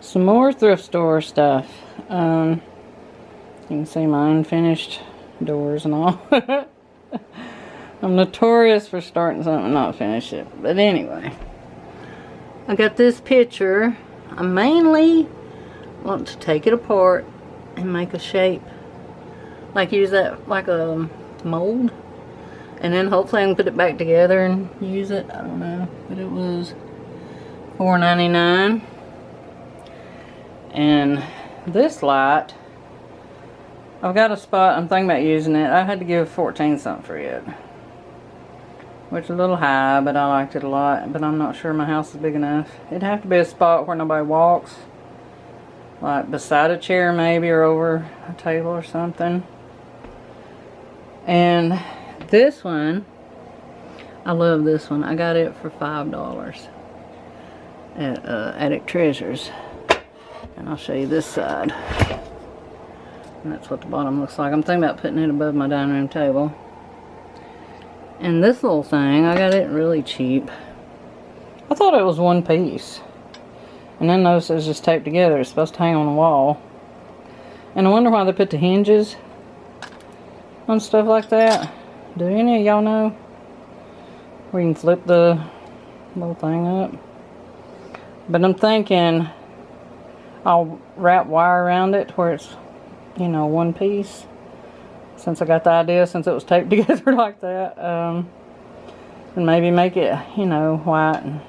Some more thrift store stuff. You can see my unfinished doors and all. I'm notorious for starting something and not finish it. But anyway, I got this picture. I mainly want to take it apart and make a shape. Like use that like a mold. And then hopefully I can put it back together and use it. I don't know. But it was $4.99. And this light, I've got a spot, I'm thinking about using it. I had to give 14 something for it. Which is a little high, but I liked it a lot. But I'm not sure my house is big enough. It'd have to be a spot where nobody walks. Like beside a chair maybe, or over a table or something. And this one, I love this one. I got it for $5 at Attic Treasures. And I'll show you this side. And that's what the bottom looks like. I'm thinking about putting it above my dining room table. And this little thing, I got it really cheap. I thought it was one piece. And then notice it's just taped together. It's supposed to hang on the wall. And I wonder why they put the hinges on stuff like that. Do any of y'all know? Where you can flip the little thing up. But I'm thinking I'll wrap wire around it where it's, you know, one piece. Since I got the idea, since it was taped together like that. And maybe make it, you know, white. And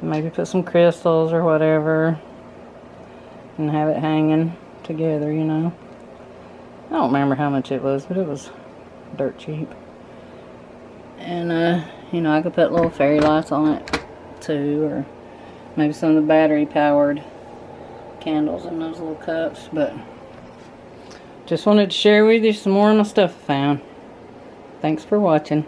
maybe put some crystals or whatever. And have it hanging together, you know. I don't remember how much it was, but it was dirt cheap. And, you know, I could put little fairy lights on it too. Or maybe some of the battery powered candles in those little cups. But just wanted to share with you some more of my stuff I found. Thanks for watching.